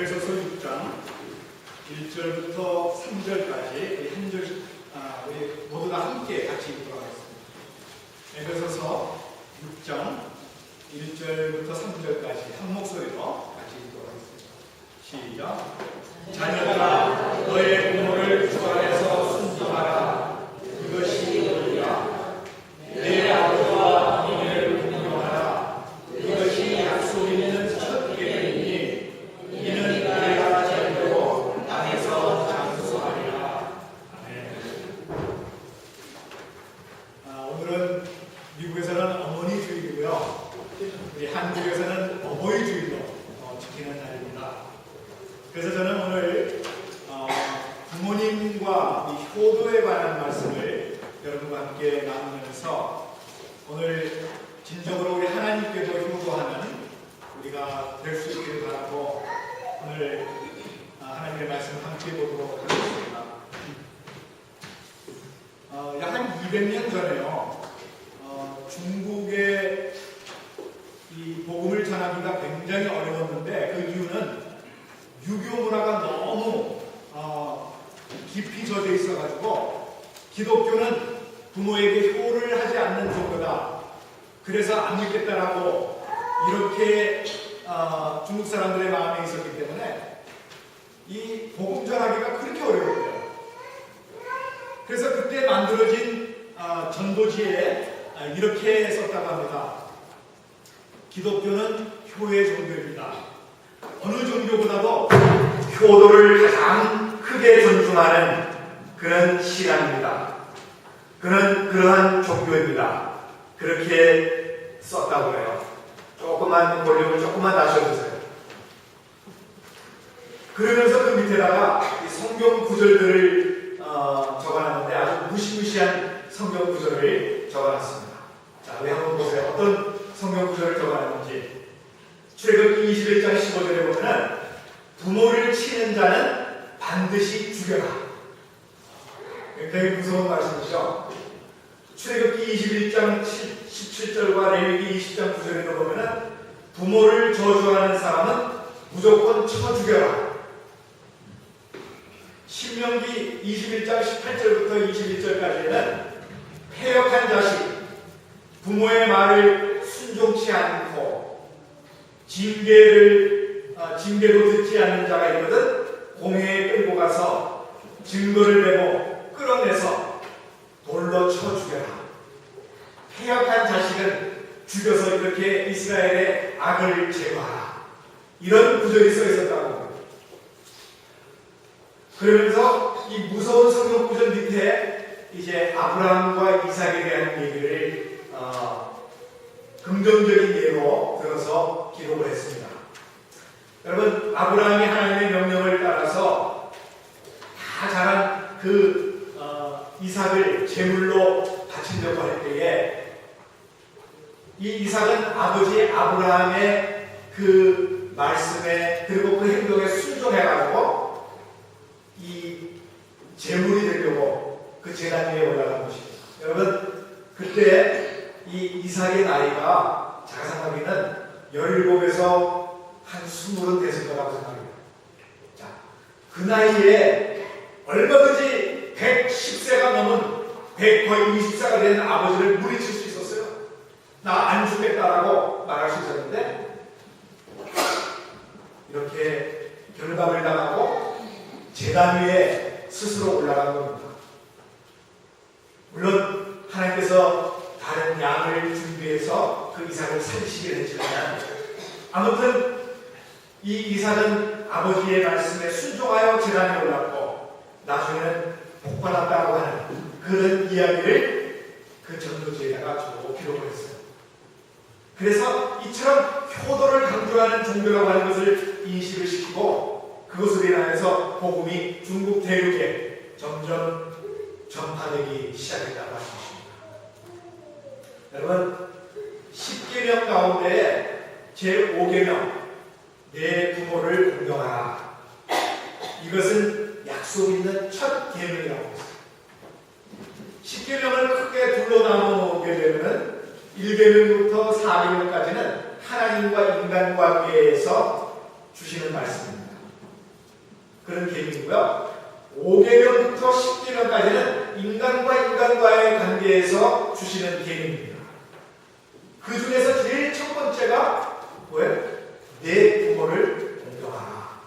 에베소서 6장 1절부터 3절까지 한 절씩 우리 모두 다 함께 같이 읽도록 하겠습니다. 에베소서 6장 1절부터 3절까지 한 목소리로 같이 읽도록 하겠습니다. 시작. 자녀들아, 너의 부모를 주 안에서 순종하라. 그것이 의리라. 내 아버지와 어머니를 공경하라. 이것이 약속 있는 첫 계명이니 이는 내가 잘되고 땅에서 장수하리라. 아멘. 오늘은 미국에서는 어머니 주일이고요. 우리 한국에서는 어버이 주일로 지키는 날입니다. 그래서 저는 오늘 부모님과 이 효도에 관한 말씀을 여러분과 함께 나누면서 오늘 진정으로 우리 하나님께도 효도하는 우리가 될 수 있기를 바라고 오늘 하나님의 말씀을 함께 보도록 하겠습니다. 약 한 200년 전에요. 중국의 이 복음을 전하기가 굉장히 어려웠는데 그 이유는 유교 문화가 너무 깊이 젖어 있어가지고 기독교는 부모에게 효를 하지 않는 종교다. 그래서 안 믿겠다라고 이렇게 중국 사람들의 마음에 있었기 때문에 이 복음 전하기가 그렇게 어려웠어요. 그래서 그때 만들어진 전도지에 이렇게 썼다고 합니다. 기독교는 효의 종교입니다. 어느 종교보다도 효도를 가장 크게 존중하는 그런 신앙입니다. 그는 그러한 종교입니다. 그렇게 썼다고 해요. 조금만 볼륨을 조금만 낮춰주세요. 그러면서 그 밑에다가 이 성경 구절들을 적어놨는데 아주 무시무시한 성경 구절을 적어놨습니다. 자, 우리 한번 보세요. 어떤 성경 구절을 적어놨는지. 출애굽기 21장 15절에 보면은 부모를 치는 자는 반드시 죽여라. 굉장히 무서운 말씀이죠. 출애굽기 21장 17절과 레위기 20장 9절에도 보면은 부모를 저주하는 사람은 무조건 쳐 죽여라. 신명기 21장 18절부터 21절까지는 패역한 자식, 부모의 말을 순종치 않고 징계도 듣지 않는 자가 있거든 공회에 끌고 가서 증거를 내고 끌어내서 돌로 쳐 죽여라. 패역한 자식은 죽여서 이렇게 이스라엘의 악을 제거하라. 이런 구절이 써 있었다고 합니다. 그러면서 이 무서운 성경 구절 밑에 이제 아브라함과 이삭에 대한 얘기를 긍정적인 예로 들어서 기록을 했습니다. 여러분, 아브라함이 하나님의 명령을 따라서 다 자란 그 이삭을 제물로 바치려고 할 때에 이 이삭은 아버지 아브라함의 그 말씀에 그리고 그 행동에 순종해가지고 이 제물이 되려고 그 제단 위에 올라간 것입니다. 여러분, 그때 이 이삭의 나이가 제가 생각하기는 17에서 한 20은 됐을 거라고 생각합니다. 자, 그 나이에 얼마든지 110세가 넘은 100 거의 20세가 된 아버지를 물리칠 수 있었어요. 나 안 죽겠다라고 말할 수 있었는데 이렇게 결박을 당하고 제단 위에 스스로 올라간 겁니다. 물론 하나님께서 다른 양을 준비해서 그 이삭을 살리시기를 했지만 아무튼 이 이삭은 아버지의 말씀에 순종하여 제단에 올랐고 나중에는 복받았다고 하는 그런 이야기를 그 전도지에다가 쭉 기록을 했어요. 그래서 이처럼 효도를 강조하는 종교라고 하는 것을 인식을 시키고 그것으로 인하여서 복음이 중국 대륙에 점점 전파되기 시작했다고 하는 것입니다. 여러분, 10계명 가운데 제5계명 내 부모를 공경하라. 이것은 약속 있는 첫 계명이라고 했습니다. 10계명을 크게 둘로 나누게 되면 1계명부터 4계명까지는 하나님과 인간 관계에서 주시는 말씀입니다. 그런 계명이고요. 5계명부터 10계명까지는 인간과 인간과의 관계에서 주시는 계명입니다. 그 중에서 제일 첫 번째가 뭐예요? 내 부모를 공경하라.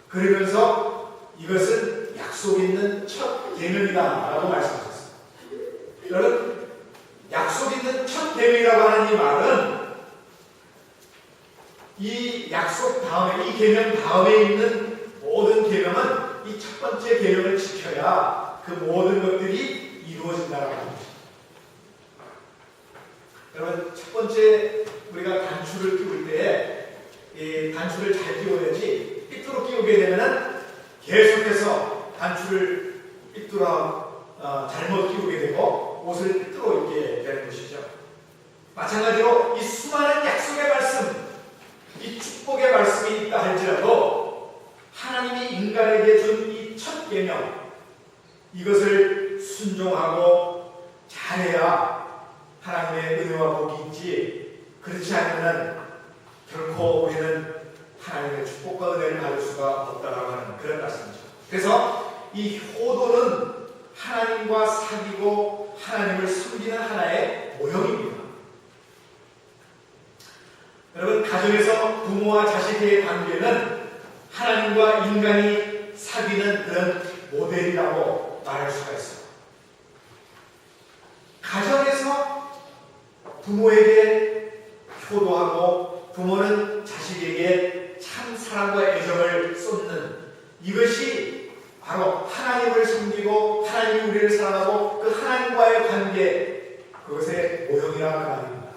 그러면서 이것은 약속 있는 첫 계명이다라고 말씀하셨어요. 여러분, 약속 있는 첫 계명이라고 하는 이 말은 이 약속 다음에, 이 계명 다음에 있는 모든 계명은 이 첫 번째 계명을 지켜야 그 모든 것들이 이루어진다라고 합니다. 여러분, 첫 번째 우리가 단추를 끼울 때 이 단추를 잘 끼워야지 삐뚤어 끼우게 되면은 계속해서 단추를 잘못 끼우게 되고 옷을 삐뚤어 입게 되는 것이죠. 마찬가지로 이 수많은 약속의 말씀, 이 축복의 말씀이 있다 할지라도 하나님이 인간에게 준 이 첫 계명, 이것을 순종하고 잘해야 하나님의 은혜와 복이 있지, 그렇지 않으면 결코 우리는 하나님의 축복과 은혜를 받을 수가 없다라고 하는 그런 말씀이죠. 그래서 이 효도는 하나님과 사귀고 하나님을 섬기는 하나의 모형입니다. 여러분, 가정에서 부모와 자식의 관계는 하나님과 인간이 사귀는 그런 모델이라고 말할 수가 있어요. 가정에서 부모에게 효도하고 부모는 자식에게 참 사랑과 애정을 쏟는, 이것이 바로 하나님을 섬기고 하나님이 우리를 사랑하고 그 하나님과의 관계, 그것의 모형이라는 말입니다.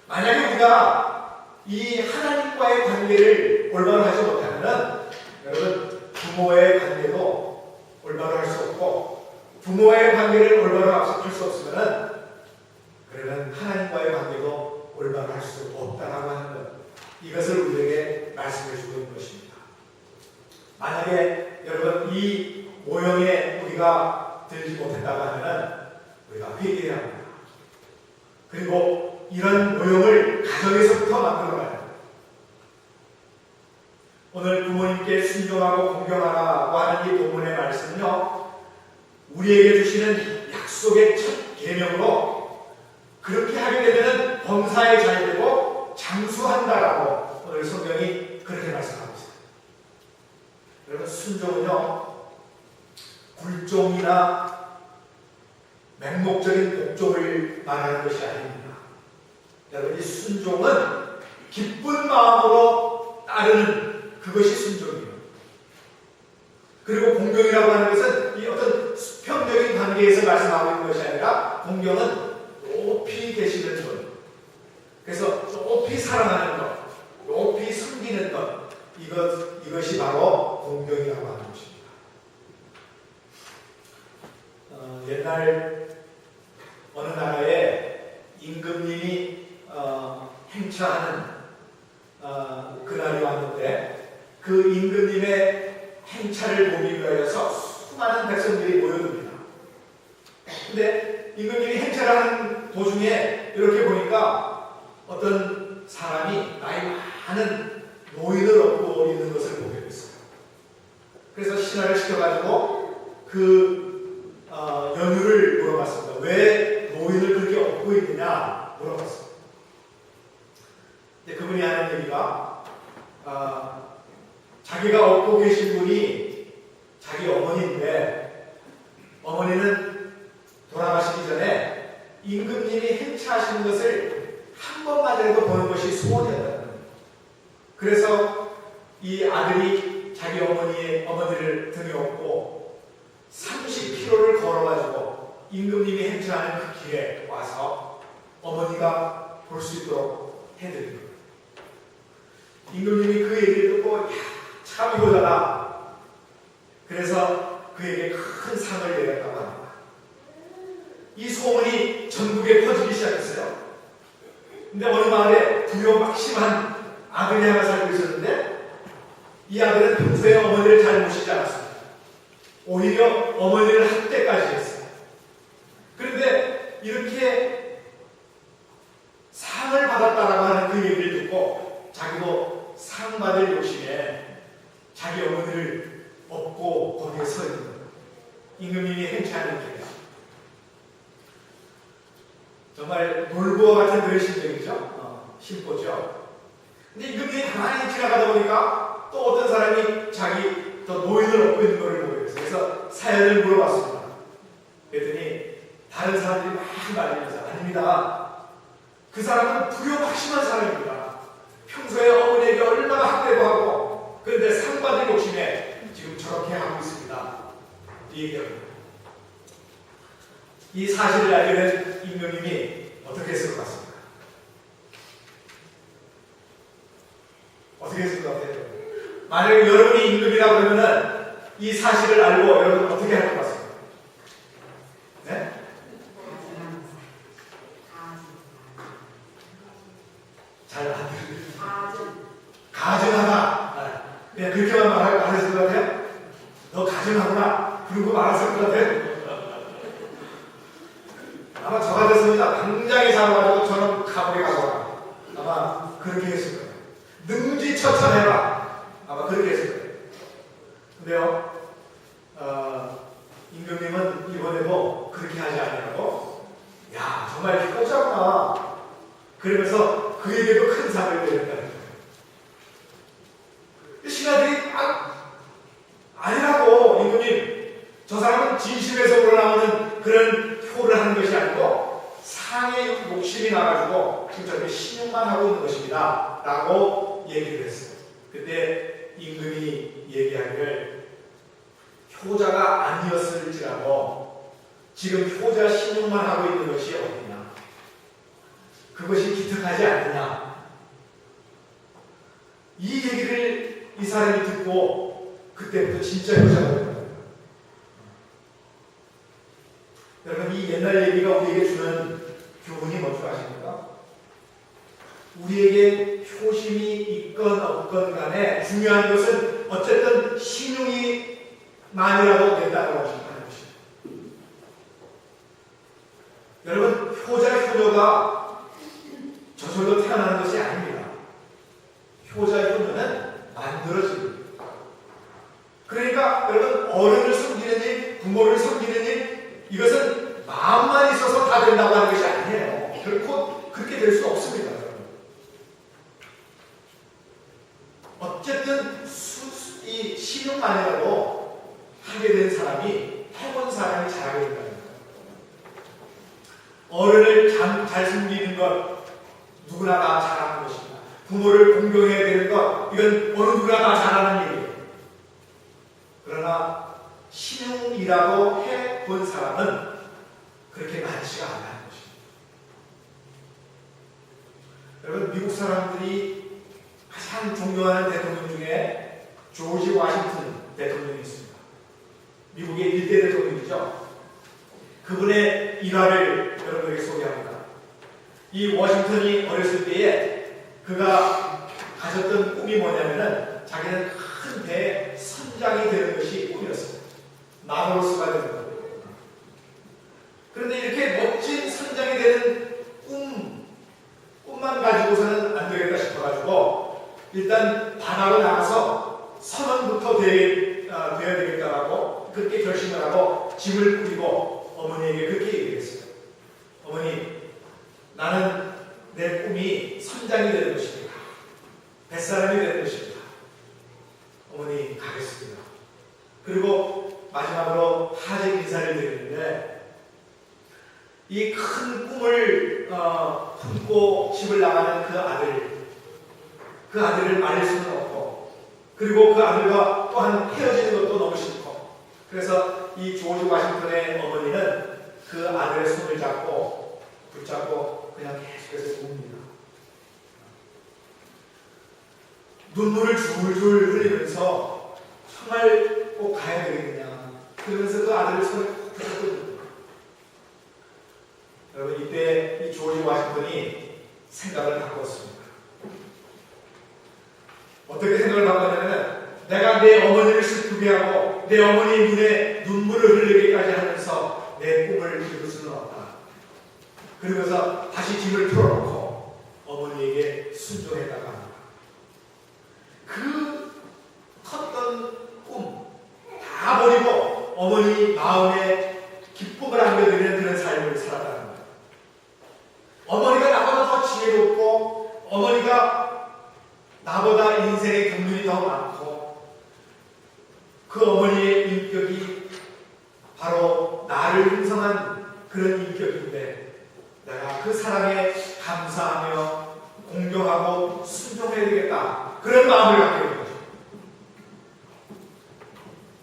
만약에 우리가 이 하나님과의 관계를 올바로 하지 못하면 여러분, 부모의 관계도 올바로 할 수 없고 부모의 관계를 올바로 할 수 없으면 그러면 하나님과의 관계도 올바로 할 수 없다라고 하는 것, 이것을 우리에게 말씀해 주고 있는 것입니다. 만약에 여러분 이 모형에 우리가 들지 못했다고 하면 우리가 회개해야 합니다. 그리고 이런 모형을 가정에서부터 만들어가야 합니다. 오늘 부모님께 순종하고 공경하라고 하는 이 본문의 말씀은요, 우리에게 주시는 약속의 첫 계명으로 그렇게 하게 되면 범사에 잘 되고 장수한다라고 오늘 성경이 그렇게 말씀하고 있어요. 여러분, 순종은요, 굴종이나 맹목적인 복종을 말하는 것이 아닙니다. 여러분, 이 순종은 기쁜 마음으로 따르는, 그것이 순종이에요. 그리고 공경이라고 하는 것은 이 어떤 수평적인 관계에서 말씀하고 있는 것이 아니라, 공경은 높이 계시는 분, 그래서 높이 사랑하는 것, 높이 섬기는 것, 이것이 바로 공경이라고 하는 것입니다. 옛날 어느 나라에 임금님이 행차하는 그날이 왔는데, 그 임금님의 행차를 보기 위하여서 수많은 백성들이 모여듭니다. 근데 임금님이 행차를 하는 도중에 이렇게 보니까 어떤 사람이 나이 많은 노인을 업고 있는 것을 보게 됐어요. 그래서 신하를 시켜가지고 그 연유를 물어봤습니다. 왜 노인을 그렇게 업고 있느냐 물어봤습니다. 근데 그분이 하는 얘기가 자기가 업고 계신 분이 자기 어머니인데, 어머니는 돌아가시기 전에 임금님이 행차하시는 것을 한 번만이라도 보는 것이 소원이었다는 거예요. 그래서 이 아들이 자기 어머니를 등에 업고 30km를 걸어가지고 임금님이 행차하는 그 길에 와서 어머니가 볼 수 있도록 해드린 거예요. 임금님이 그 얘기를 듣고, 야, 참 이거잖아. 그래서 그에게 큰 상을 내렸다고 합니다. 이 소문이 전국에 퍼지기 시작했어요. 근데 어느 마을에 두려막심한 아들이 하나 살고 있었는데, 이 아들은 평소에 어머니를 잘 모시지 않았습니다. 오히려 어머니를 학대까지 했어요. 그런데 이렇게 상을 받았다라고 하는 그 얘기를 듣고 자기도 상 받을 욕심에 자기 정말 놀부와 같은 그런 심정이죠. 심보죠. 근데 임금님이 가만히 지나가다 보니까 또 어떤 사람이 자기 더 노인을 얻고 있는 것을 보게 됐어요. 그래서 사연을 물어봤습니다. 그랬더니 다른 사람들이 막 말리면서 아닙니다. 그 사람은 불효막심한 사람입니다. 평소에 어머니에게 얼마나 학대도 하고 그런데 상 받을 욕심에 지금 저렇게 하고 있습니다. 이 얘기합니다. 이 사실을 알게 된 임금님이 어떻게 했을 것 같습니까? 어떻게 했을 것 같아요? 만약에 여러분이 임금이라고 그러면은 이 사실을 알고 여러분 어떻게 할 것 같습니까? 네? 잘 안 들려요. 가증하다. 그냥 그렇게만 말했을 것 같아요? 너 가증하구나. 그런 거 말했을 것 같아요? 아마 저 같았습니다. 당장에 잡아가지고 저는 감옥에 가져가. 아마 그렇게 했을 거예요. 능지처참해라. 아마 그렇게 했을 거예요. 근데요, 임금님은 이번에도 그렇게 하지 않으라고, 야, 정말 효자구나. 그러면서 그에게도 큰 상을 내렸다는 거예요. 신하들이 아니라고, 임금님. 저 사람은 진심에서 우러나오는 그런 효를 하는 것이 아니고 상의 욕심이 나가지고 지금 저렇게 신용만 하고 있는 것입니다. 라고 얘기를 했어요. 그때 임금이 얘기하기를 효자가 아니었을지라도 지금 효자 신용만 하고 있는 것이 어디냐. 그것이 기특하지 않느냐. 이 얘기를 이 사람이 듣고 그때부터 진짜 효자가 됐어요. 여러분, 이 옛날 얘기가 우리에게 주는 교훈이 뭔지 아십니까? 우리에게 효심이 있건 없건 간에 중요한 것은 어쨌든 신용이 만이라도 된다고 하는 것입니다. 여러분, 효자, 효녀가 저절로 태어나는 것이 아닙니다. 효자, 효녀는 만들어집니다. 그러니까 여러분, 어른을 섬기는 일, 부모를 섬기는 일, 이것은 마음만 있어서 다 된다고 하는 것이 아니에요. 결코 그렇게 될 수 없습니다. 어쨌든 이 신용만이라도 하게 된 사람이, 해본 사람이 잘하게 된다는 거예요. 어른을 잘 섬기는 것 누구나 다 잘하는 것입니다. 부모를 공경해야 되는 것, 이건 어느 누구나 다 잘하는 일이에요. 그러나 신용이라고 해본 사람은 그렇게 많지가 않다는 것입니다. 여러분, 미국 사람들이 가장 존경하는 대통령 중에 조지 워싱턴 대통령이 있습니다. 미국의 1대 대통령이죠. 그분의 일화를 여러분에게 소개합니다. 이 워싱턴이 어렸을 때에 그가 가졌던 꿈이 뭐냐면은 자기는 큰 배의 선장이 되는 것이 꿈이었습니다. 마로스가 되는 거예요. 그런데 이렇게 멋진 선장이 되는 꿈만 가지고서는 안 되겠다 싶어가지고 일단 바다로 나가서 선원부터 되어야 되겠다라고 그렇게 결심을 하고 집을 꾸리고 어머니에게 그렇게 얘기했어요. 어머니, 나는 내 꿈이 선장이 되는 것입니다. 뱃사람이 되는 것입니다. 어머니, 가겠습니다. 그리고 마지막으로 하직 인사를 드리는데 이 큰 꿈을 품고 집을 나가는 그 아들을 말릴 수는 없고 그리고 그 아들과 또한 헤어지는 것도 너무 싫고 그래서 이 조지 워싱턴의 어머니는 그 아들의 손을 붙잡고 그냥 계속해서 웁니다. 눈물을 줄줄 흘리면서 정말 꼭 가야 되겠냐 그러면서 그 아들의 손을 붙잡고 여러분, 이때 이 조지 워싱턴이 생각을 바꿨습니다. 어떻게 생각을 바꿨냐면 내가 내 어머니를 슬프게 하고 내 어머니 눈에 눈물을 흘리기까지 하면서 내 꿈을 이룰 수는 없다. 그러면서 다시 짐을 풀어놓고 어머니에게 순종했다고 합니다. 그 컸던 꿈 다 버리고 어머니 마음에 기쁨을 안겨드리는 그런 삶을 살았다는 거예요. 지혜롭고 어머니가 나보다 인생의 경륜이 더 많고 그 어머니의 인격이 바로 나를 형성한 그런 인격인데 내가 그 사랑에 감사하며 공경하고 순종해야 되겠다 그런 마음을 갖게 된 거죠.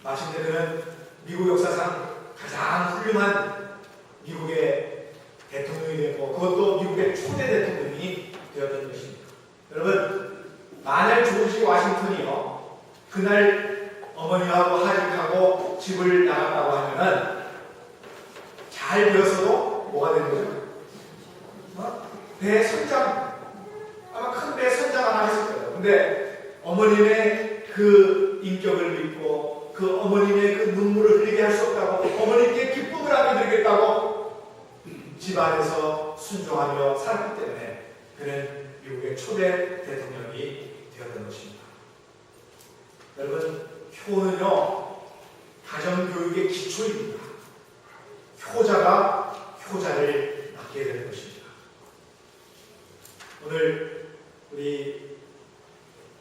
마침내 그는 미국 역사상 가장 훌륭한 미국의 대통령이 되고 그것도 미국의 초대 대통령이 되었던 것입니다. 여러분 만약 조지 워싱턴이요 그날 어머니하고 하직하고 집을 나갔다고 하면은 잘 되었어도 뭐가 되는 거죠? 배 선장 아마 큰 배 선장 하나 했을 거예요. 근데 어머님의 그 인격을 믿고 그 어머님의 그 눈물을 흘리게 할 수 없다고 어머님께 기쁨을 하게 드리겠다고 집안에서 순종하며 살았기 때문에 그는 미국의 초대 대통령이 되었던 것입니다. 여러분 효는요 가정교육의 기초입니다. 효자가 효자를 맡게 되는 것입니다. 오늘 우리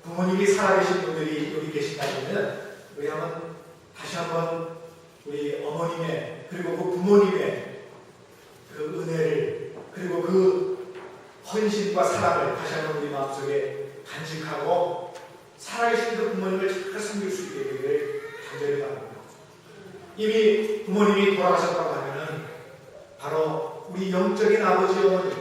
부모님이 살아계신 분들이 여기 계신다면 우리 한번 다시 한번 우리 어머님의 그리고 그 부모님의 그 은혜를 그리고 그 헌신과 사랑을 다시 한번 우리 마음속에 간직하고 살아계신 그 부모님을 잘 섬길 수 있게 되기를 간절히 바랍니다. 이미 부모님이 돌아가셨다고 하면은 바로 우리 영적인 아버지 어머니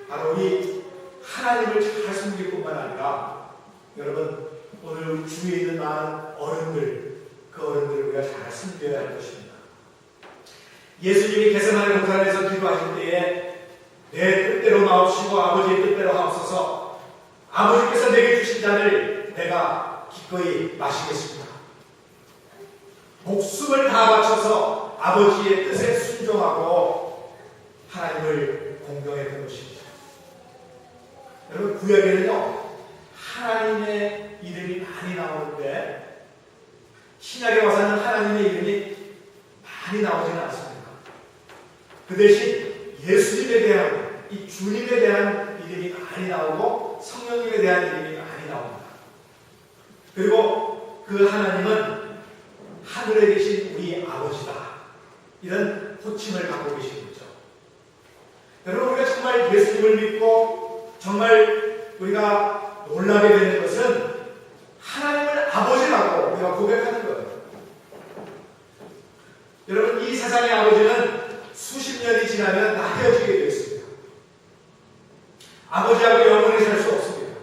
바로 우리 하나님을 잘 섬길 뿐만 아니라 여러분 오늘 주위에 있는 많은 어른들 그 어른들을 우리가 잘 섬겨야 할 것입니다. 예수님이 겟세마네 동산에서 기도하실 때에 내 뜻대로 마옵시고 아버지의 뜻대로 하옵소서 아버지께서 내게 주신 잔을 내가 기꺼이 마시겠습니다. 목숨을 다 바쳐서 아버지의 뜻에 순종하고 하나님을 공경했던 것입니다. 여러분 구약에는요 하나님의 이름이 많이 나오는데 신약에 와서는 하나님의 이름이 많이 나오지는 않습니다. 그 대신 예수님에 대한 이 주님에 대한 이름이 많이 나오고 성령님에 대한 이름이 많이 나옵니다. 그리고 그 하나님은 하늘에 계신 우리 아버지다 이런 호칭을 갖고 계신 거죠. 여러분 우리가 정말 예수님을 믿고 정말 우리가 놀라게 되는 것은 하나님을 아버지라고 우리가 고백하는 거예요. 여러분 이 세상의 아버지는 수십 년이 지나면 다 헤어지게 되어 있습니다. 아버지하고 영원히 살 수 없습니다.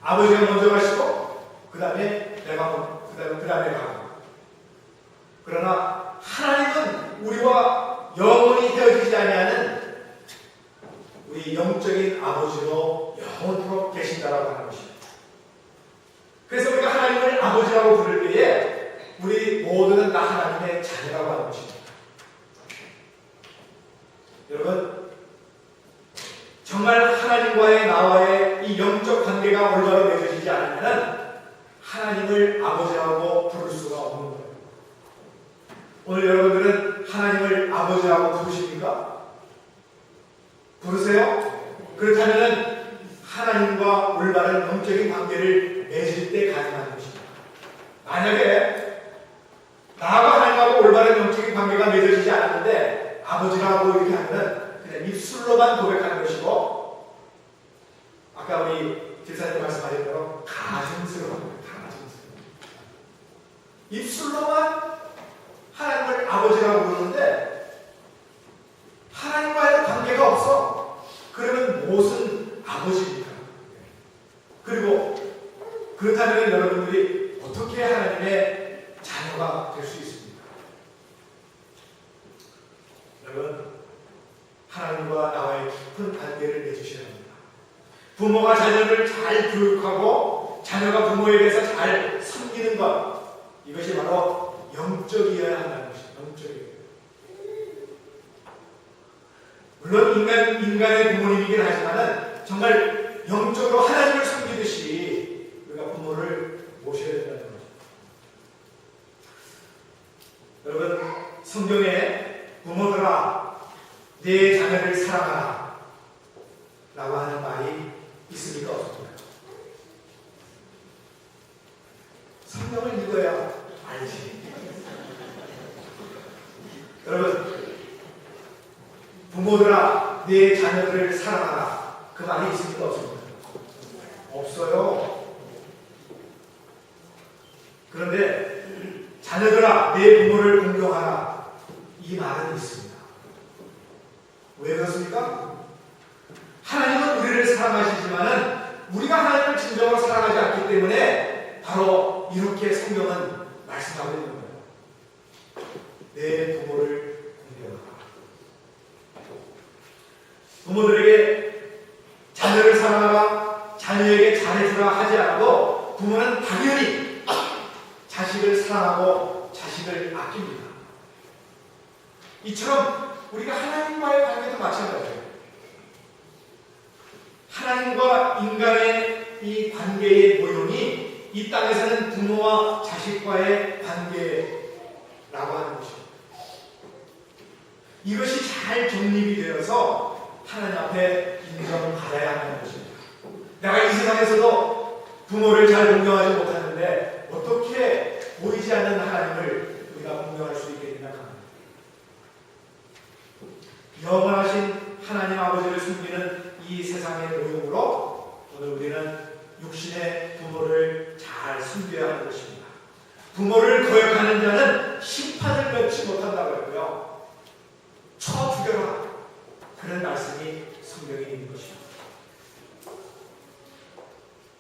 아버지가 먼저 가시고 그 다음에 내가 그 다음에 가고 그러나 하나님은 우리와 영원히 헤어지지 아니하는 우리 영적인 아버지로 영원토록 계신다라고 하는 것입니다. 그래서 우리가 하나님을 아버지라고 부를 때에 우리 모두는 다 하나님의 자녀라고 하는 것입니다. 여러분 정말 하나님과의 나와의 이 영적 관계가 올바로 맺어지지 않으면 하나님을 아버지라고 부를 수가 없는 거예요. 오늘 여러분들은 하나님을 아버지라고 부르십니까? 부르세요? 그렇다면 하나님과 올바른 영적인 관계를 맺을 때 가능한 것입니다. 만약에 나와 하나님하고 올바른 영적인 관계가 맺어지지 않았는데 아버지라고 이렇게 하면 그냥 입술로만 고백하는 것이고 아까 우리 집사님 말씀하신 대로 가증스러운 거예요. 가증스러운 입술로만 하나님을 아버지라고 부르는데 하나님과의 관계가 없어. 그러면 무엇은 아버지입니까? 그리고 그렇다면 여러분들이 어떻게 하나님의 자녀가 될 수 있습니까? 여러분 하나님과 나와의 깊은 관계를 맺으셔야 합니다. 부모가 자녀를 잘 교육하고 자녀가 부모에 대해서 잘 섬기는 것 이것이 바로 영적이어야 한다는 것입니다. 영적이어야. 물론 인간의 부모님이긴 하지만 정말 영적으로 하나님을 섬기듯이 우리가 부모를 모셔야 된다는 거죠. 여러분 성경에 부모들아 내 자녀를 사랑하라 있습니까? 없습니까? 성경을 읽어야 알지. 여러분, 부모들아 내 자녀들을 사랑하라. 그 말이 있습니까? 없습니까? 없어요. 그런데 자녀들아 내 부모를 공경하라. 이 말은 있습니다. 왜 그렇습니까? 하나님은 우리를 사랑하시지만은 우리가 하나님을 진정으로 사랑하지 않기 때문에 바로 이렇게 성경은 말씀하고 있는 거예요. 내 부모를 공경하라. 부모들에게 자녀를 사랑하라, 자녀에게 잘해주라 하지 않아도 부모는 당연히 자식을 사랑하고 자식을 아낍니다. 이처럼 우리가 하나님과의 관계도 마찬가지예요. 하나님과 인간의 이 관계의 모형이 이 땅에서는 부모와 자식과의 관계라고 하는 것입니다. 이것이 잘 정립이 되어서 하나님 앞에 인정받아야 하는 것입니다. 내가 이 세상에서도 부모를 잘 공경하지 못하는데 어떻게 보이지 않는 하나님을 우리가 공경할 수 있겠느냐 합니다. 영원하신 하나님 아버지를 숨기는 이 세상의 모형으로 오늘 우리는 육신의 부모를 잘 숨겨야 하는 것입니다. 부모를 거역하는 자는 심판을 면치 못한다고 했고요. 쳐 죽여라. 그런 말씀이 성경에 있는 것입니다.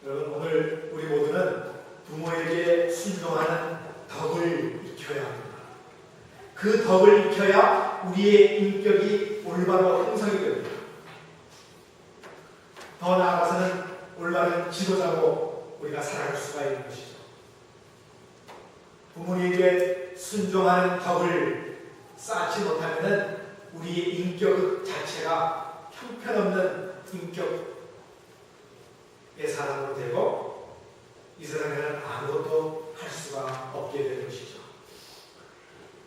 여러분, 오늘 우리 모두는 부모에게 순종하는 덕을 익혀야 합니다. 그 덕을 익혀야 우리의 인격이 올바로 형성이 됩니다. 더 나아가서는 올바른 지도자로 우리가 살아갈 수가 있는 것이죠. 부모에게 순종하는 덕을 쌓지 못하면 우리의 인격 자체가 형편없는 인격의 사람으로 되고 이 세상에는 아무것도 할 수가 없게 되는 것이죠.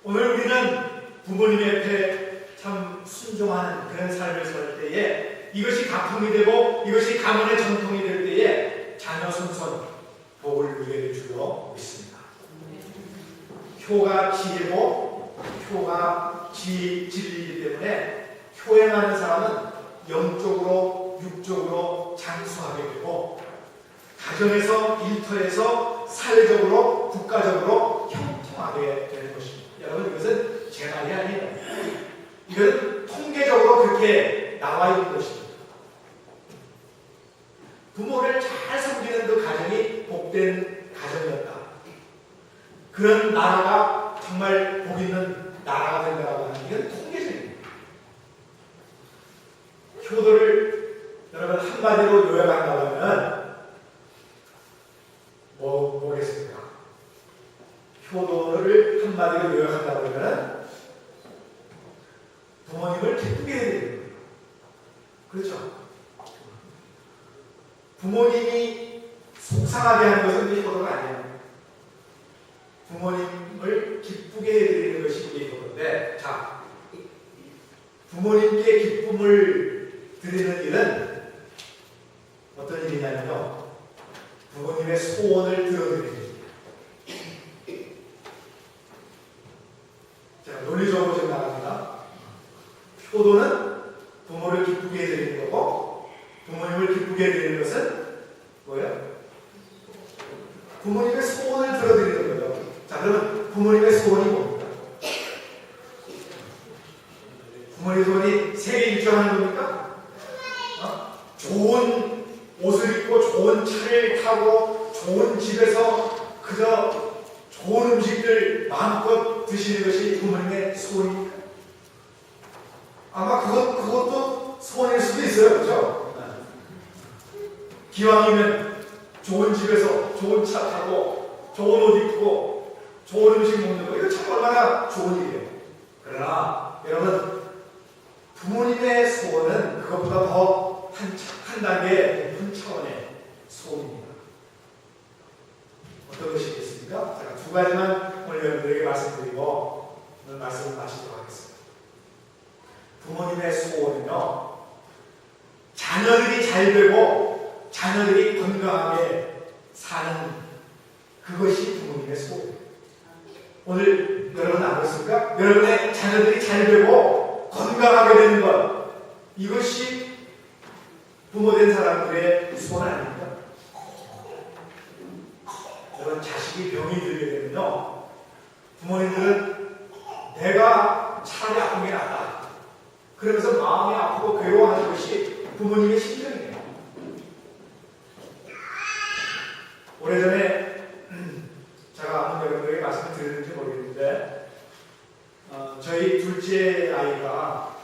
오늘 우리는 부모님 앞에 참 순종하는 그런 삶을 살 때에 이것이 가풍이 되고 이것이 가문의 전통이 될 때에 자녀 손손 복을 누리게 될 줄로 믿습니다. 효가 지혜고 효가 진리이기 때문에 효행하는 사람은 영적으로 육적으로 장수하게 되고 가정에서 일터에서 사회적으로 국가적으로 형통하게 되는 것입니다. 여러분, 이것은 제 말이 아니에요. 이건 통계적으로 그렇게 나와 있는 것입니다. 부모를 잘 섬기는 그 가정이 복된 가정이었다. 그런 나라가 정말 복 있는 나라가 된다고 하는 이건 통계적입니다. 효도를 여러분 한마디로 요약한다고 하면 뭐겠습니까? 효도를 한마디로 요약한다고 하면 부모님을 기쁘게 해야 됩니다. 그렇죠? 부모님이 속상하게 하는 것은 우리 효도가 아니에요. 부모님을 기쁘게 해드리는 것이 우리 효도인데, 자, 부모님께 기쁨을 드리는 일은 어떤 일이냐면요, 부모님의 소원을 들어드리는 일입니다. 자, 논리적으로 지금 나갑니다. 효도는 부모를 기쁘게 해드리는 거고, 부모님을 기쁘게 해드리는 것은 뭐예요? 부모님의 소원을 들어드리는 거예요. 자, 그러면 부모님의 소원이 뭡니까? 부모님의 소원이 세계 일정하는 겁니까? 좋은 옷을 입고 좋은 차를 타고 좋은 집에서 그저 좋은 음식들 마음껏 드시는 것이 부모님의 소원입니까? 아마 그것도 소원일 수도 있어요. 그렇죠? 기왕이면 좋은 집에서 좋은 차 타고 좋은 옷 입고 좋은 음식 먹는 거, 이거 참 얼마나 좋은 일이에요. 그러나 여러분, 부모님의 소원은 그것보다 더 한 단계 높은 차원의 소원입니다. 어떤 것이 있겠습니까? 제가 두 가지만 오늘 여러분들에게 말씀드리고 오늘 말씀을 마치도록 하겠습니다. 부모님의 소원은요, 자녀들이 잘 되고 자녀들이 건강하게 사는 그것이 부모님의 소원이에요. 오늘 여러분 안 그렇습니까? 여러분의 자녀들이 잘 되고 건강하게 되는 것, 이것이 부모된 사람들의 소원 아닙니까? 여러분, 자식이 병이 들게 되면요, 부모님들은 내가 차라리 아픈 게 낫다, 그러면서 마음이 아프고 괴로워하는 것이 부모님의 심정이에요. 오래전에 제가 아는 여러분에게 말씀을 드렸는지 모르겠는데, 저희 둘째 아이가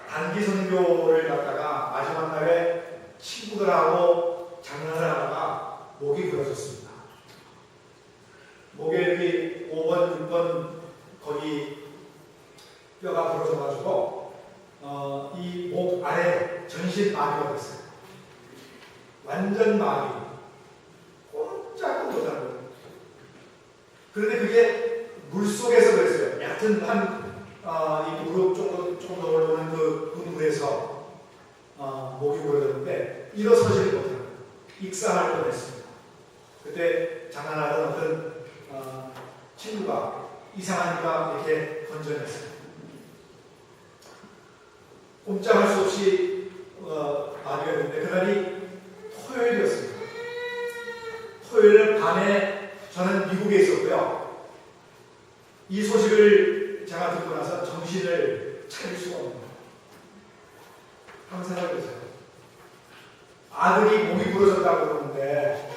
단기 선교를 갔다가 마지막 날에 친구들하고 장난을 하다가 목이 부러졌습니다. 목에 여기 5번, 6번 거기 뼈가 부러져가지고 이 목 아래 전신 마비가 됐어요. 완전 마비. 꼼짝도 못하는 거예요. 그런데 그게 물속에서 그랬어요. 얕은 이 무릎 조금 더 올라오는 그 물에서 목이 부러졌는데 일어서지를 못하는 거예요. 익사할 뻔했습니다. 그때 장난하던 어떤 친구가 이상하니까 이렇게 건져냈어요. 꼼짝할 수 없이 마비가 됐는데 그날이 토요일이었습니다. 토요일 밤에 저는 미국에 있었고요. 이 소식을 제가 듣고 나서 정신을 차릴 수가 없는 거예요. 항상 그러죠. 아들이 목이 부러졌다고 그러는데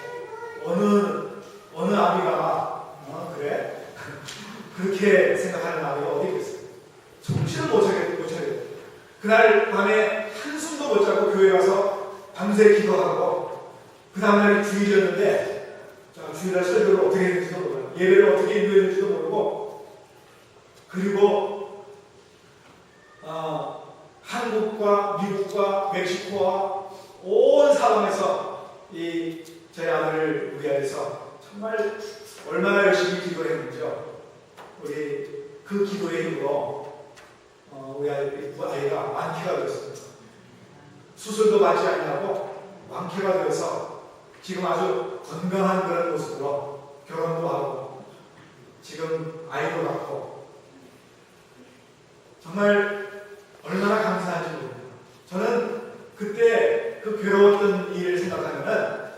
어느 아비가 그래? 그렇게 생각하는 아비가 어디 있겠어요? 정신을 못 차려요. 그날 밤에 한숨도 못 자고 교회 가서 밤새 기도하고 그 다음날 주일이었는데 주일날 설교를 어떻게 했는지도 모르고 예배를 어떻게 인도했는지도 모르고 그리고 한국과 미국과 멕시코와 온 사방에서 저희 아들을 위하여서 정말 얼마나 열심히 기도를 했는지요. 우리 그 기도의 힘으로 우리 아이가 완쾌가 되었습니다. 수술도 받지 않냐고 완쾌가 되어서 지금 아주 건강한 그런 모습으로 결혼도 하고 지금 아이도 낳고 정말 얼마나 감사한지 모릅니다. 저는 그때 그 괴로웠던 일을 생각하면은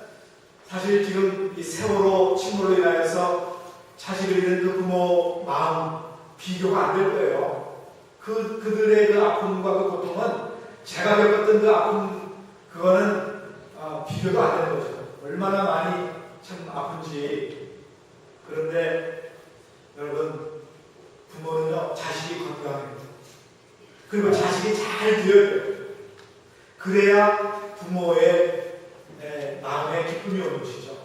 사실 지금 이 세월호 침몰로 인하여서 자식을 잃은 그 부모 마음 비교가 안 될 거예요. 그들의 그 아픔과 그 고통은 제가 겪었던 그 아픔, 그거는 비교도 안 되는 거죠. 얼마나 많이 참 아픈지. 그런데 여러분, 부모는요, 자식이 건강해요. 그리고 자식이 잘 되어야 돼요. 그래야 부모의 마음에 기쁨이 오는 것이죠.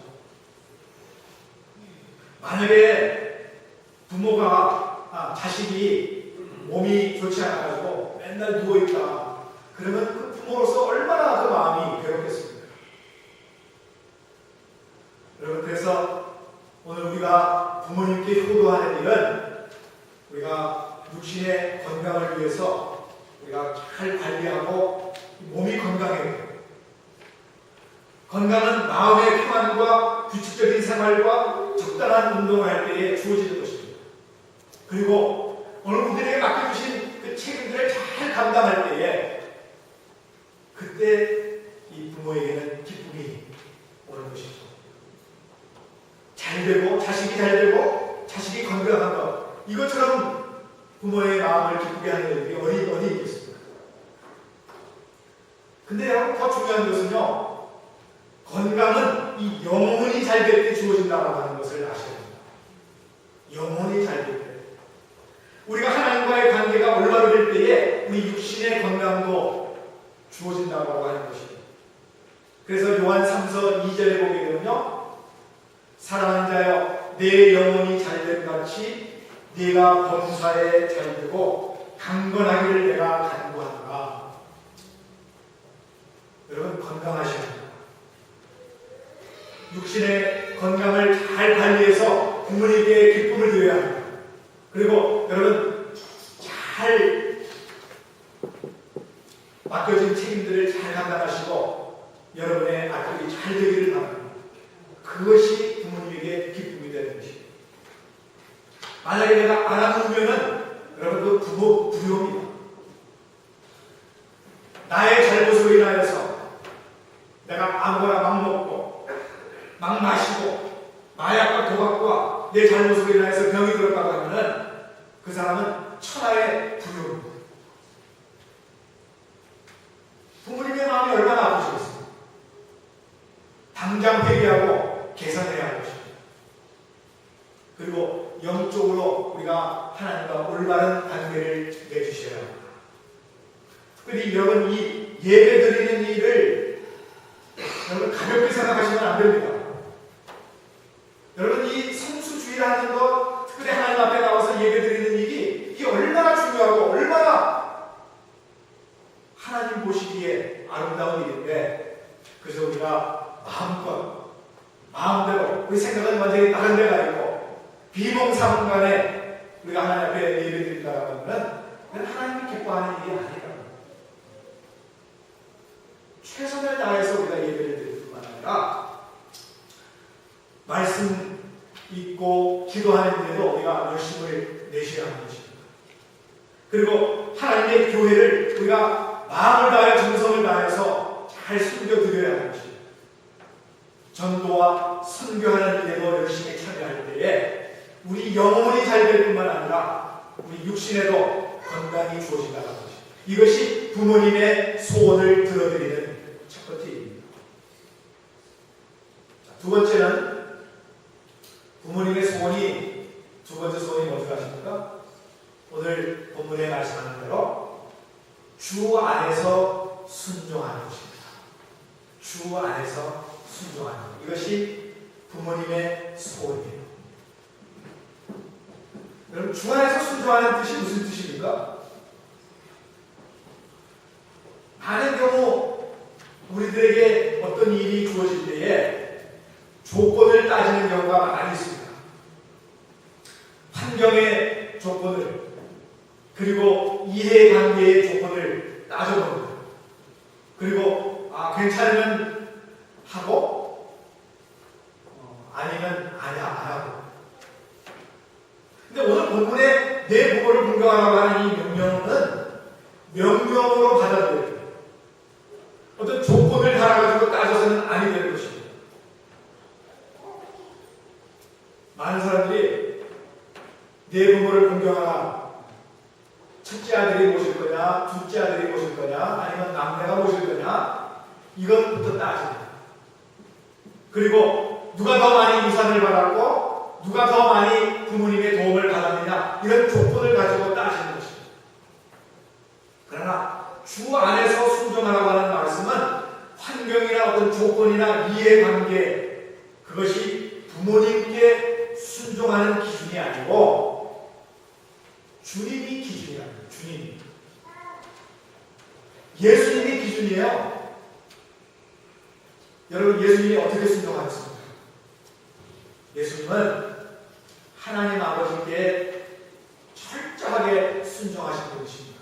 만약에 부모가 자식이 몸이 좋지 않아가지고 맨날 누워있다, 그러면 그 부모로서 얼마나 그 마음이 괴롭겠습니까? 여러분, 그래서 오늘 우리가 부모님께 효도하는 일은 우리가 육신의 건강을 위해서 우리가 잘 관리하고 몸이 건강해야 돼요. 건강은 마음의 평안과 규칙적인 생활과 적당한 운동을 할 때에 주어지는 것입니다. 그리고 오늘 우리에게 맡겨주신 그 책임들을 잘 감당할 때에 그때 이 부모에게는 기쁨이 오는 것이죠. 잘 되고 자식이 잘 되고 자식이 건강한 것, 이것처럼 부모의 마음을 기쁘게 하는 일이 어디 있겠습니까? 근데 여러분, 더 중요한 것은요, 건강은 이 영혼이 잘 될 때 주어진다고 하는 것을 아셔야 됩니다. 영혼이 잘 될 때, 우리가 하나님과의 관계가 올바를 때에 우리 육신의 건강도 주어진다고 하는 것입니다. 그래서 요한 3서 2절에 보게 되면요, 사랑하는 자여, 내 영혼이 잘됨 같이 네가 범사에 잘되고 강건하기를 내가 간구한다. 여러분, 건강하셔야 합니다. 육신의 건강을 잘 관리해서 부모님께 기쁨을 드려야 합니다. 그리고 여러분, 잘 맡겨진 책임들을 잘 감당하시고 여러분의 아들이 잘 되기를 바랍니다. 그것이 부모님에게 기쁨이 되는 것입니다. 만약에 내가 안 하면은 여러분 그 부모 불효입니다. 나의 잘못으로 인하여서 내가 아무거나 막 먹고 막 마시고 마약과 도박과 내 잘못으로 인하여서 병이 들었다고 하면은 그 사람은 천하의 불효입니다. 부모님의 마음이 얼마나 아프시겠습니까? 당장 회개하고 개선해야 할 것입니다. 그리고 영적으로 우리가 하나님과 올바른 관계를 맺으셔야 합니다. 특별히 여러분 이 예배 드리는 일을 여러분 가볍게 생각하시면 안 됩니다. 여러분 이 성수주의라는 것, 특별히 하나님 앞에 나와서 예배 드리는 일이 이게 얼마나 중요하고 얼마나 하나님 보시기에 아름다운 일인데 그래서 우리가 마음대로 우리 생각은 완전히 다른 데가 있고 비몽사몽간에 우리가 하나님 앞에 예배 드린다고 하면 하나님이 기뻐하는 일이 아니라 최선을 다해서 우리가 예배를 드릴 뿐만 아니라 말씀 읽고 기도하는 데도 우리가 열심을 내셔야 하는 것입니다. 그리고 하나님의 교회를 우리가 마음을 다해 정성을 다해서 잘 섬겨드려야 하는 것입니다. 전도와 선교하는 일에도 열심히 참여할 때에 우리 영혼이 잘 될 뿐만 아니라 우리 육신에도 건강이 주어진다는 것입니다. 이것이 부모님의 소원을 들어드리는 첫 번째 일입니다. 두 번째는 부모님의 소원이 두 번째 소원이 뭔지 아십니까? 오늘 본문에 말씀하는 대로 주 안에서 순종하는 것입니다. 주 안에서 순종하는 것. 이것이 부모님의 소원이에요. 여러분 주 안에서 순종하는 뜻이 무슨 뜻입니까? 많은 경우 우리들에게 어떤 일이 주어질 때에 조건을 따지는 경우가 많이 있습니다. 환경의 조건을 그리고 이해관계의 조건을 따져보는 거예요. 그리고 괜찮으면 하고 아니면 아니야 안 하고. 근데 오늘 본문에 내 부모를 공경하라고 하는 이 명령은 명령으로 받아들여야 돼요. 어떤 조건을 달아가지고 따져서는 아니 되는 것입니다. 많은 사람들이 내 부모를 공경하라. 첫째 아들이 모실 거냐, 둘째 아들이 모실 거냐, 아니면 남매가 모실 거냐, 이것부터 따집니다. 그리고 누가 더 많이 유산을 받았고, 누가 더 많이 부모님의 도움을 받았느냐, 이런 조건을 가지고 따지는 것입니다. 그러나 주 안에서 순종하라고 하는 말씀은 환경이나 어떤 조건이나 이해관계, 그것이 부모님께 순종하는 기준이 아니고 주님이 기준이랍니다. 주님이. 예수님이 기준이에요. 여러분 예수님이 어떻게 순종하셨습니까? 예수님은 하나님 아버지께 철저하게 순종하신 분이십니다.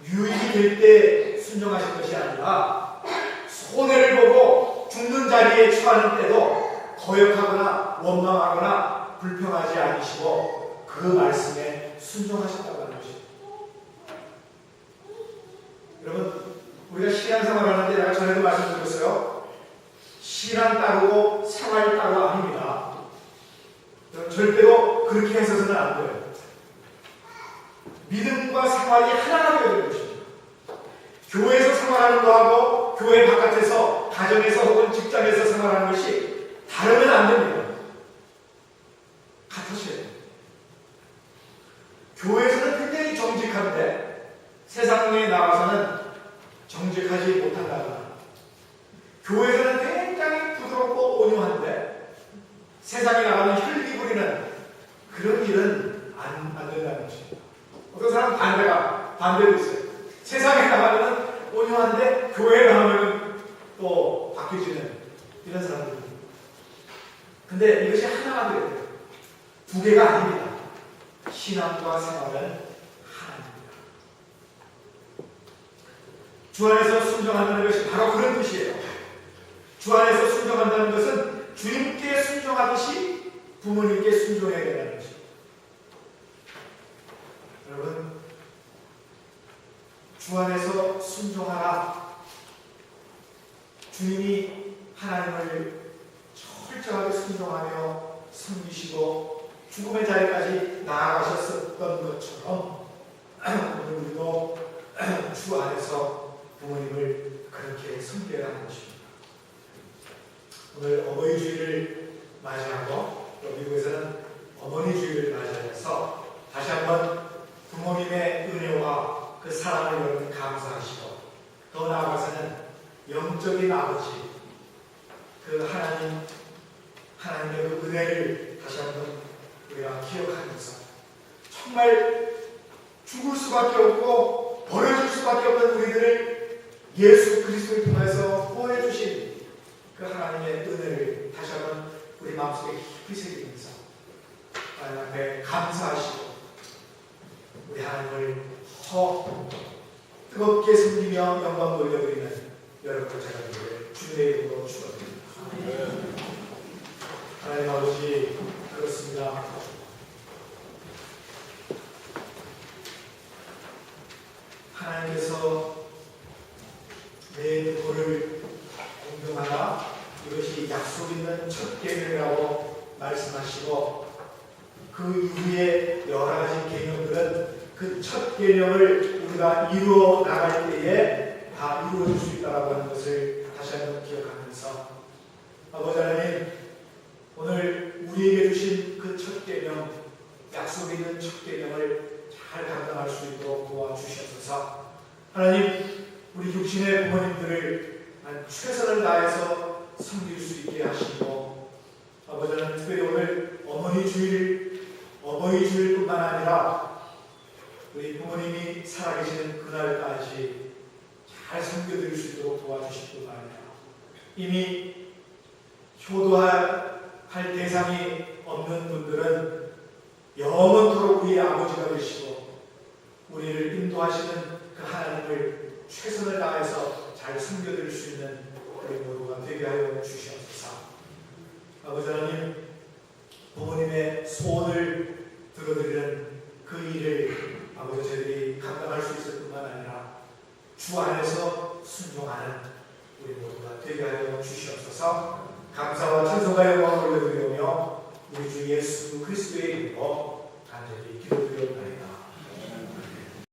유익이 될 때 순종하신 것이 아니라 손해를 보고 죽는 자리에 처하는 때도 거역하거나 원망하거나 불평하지 않으시고 그 말씀에 순종하셨다고 하는 것입니다. 여러분 우리가 신앙생활하는데 내가 전에도 말씀드렸어요. 신앙 따르고 생활 따로 아닙니다. 절대로 그렇게 해서는 안 돼요. 믿음과 생활이 하나가 되어야 되는 것입니다. 교회에서 생활하는 거하고 교회 바깥에서 가정에서 혹은 직장에서 생활하는 것이 다르면 안 됩니다. 같으셔야 돼요. 교회에서는 굉장히 정직한데 세상에 나와서는 정직하지 못한다거나 교회에서는 굉장히 부드럽고 온유한데 세상에 나가면 혈기 부리는 그런 일은 안 된다는 것입니다. 어떤 사람은 반대도 있어요. 세상에 나가면 온유한데 교회에 나가면 또 바뀌어지는 이런 사람들입니다. 근데 이것이 하나가 되어야 돼요. 두 개가 아닙니다. 신앙과 생활은 하나입니다. 주 안에서 순종한다는 것이 바로 그런 뜻이에요. 주 안에서 순종한다는 것은 주님께 순종하듯이 부모님께 순종해야 된다는 것입니다. 여러분, 주 안에서 순종하라. 주님이 하나님을 철저하게 순종하며 섬기시고 죽음의 자리까지 나아가셨었던 것처럼 오늘 우리도 주 안에서 부모님을 그렇게 섬겨야 하는 것입니다. 오늘 어버이 주일을 맞이하고 또 미국에서는 어머니 주일을 맞이해서 다시 한번 부모님의 은혜와 그 사랑을 여러분 감사하시고 더 나아가서는 영적인 아버지 그 하나님의 그 은혜를 다시 한번 우리가 기억하면서 정말 죽을 수밖에 없고 버려질 수밖에 없는 우리들을 예수 그리스도를 통해서 구원해 주신 그 하나님의 은혜를 다시 한번 우리 마음속에 깊이 새기면서 하나님 앞에 감사하시고 우리 하나님을 더 뜨겁게 섬기며 영광 돌려드리는 여러분과 제가 되기를 주님의 이름으로 축원드립니다. 하나님 아버지, 그렇습니다. 하나님께서 내 부모를 공경하라, 이것이 약속 있는 첫 계명이라고 말씀하시고 그 이후에 여러 가지 계명들은 그 첫 계명을 우리가 이루어 나갈 때에 다 이루어질 수 있다고 하는 것을 다시 한번 기억하면서 아버지 하나님, 오늘 우리에게 주신 그 첫 계명, 약속 있는 첫 계명을 잘 감당할 수 있도록 도와주시옵소서. 하나님, 우리 육신의 부모님들을 최선을 다해서 섬길 수 있게 하시고 아버지 하나님, 특별히 오늘 어버이 주일뿐만 아니라 우리 부모님이 살아계시는 그날까지 잘 섬겨드릴 수 있도록 도와주실 뿐만 아니라 이미 효도할 대상이 없는 분들은 영원토록 우리의 아버지가 되시고 우리를 인도하시는 그 하나님을 최선을 다해서 잘 섬겨드릴 수 있는 우리 모두가 되게 하여 주시옵소서. 아버지 하나님, 부모님의 소원을 들어드리는 그 일을 아버지 저희들이 감당할 수 있을 뿐만 아니라 주 안에서 순종하는 우리 모두가 되게 하여 주시옵소서. 감사와 찬송과 영광을 올려드리며 우리 주 예수 그리스도의 이름으로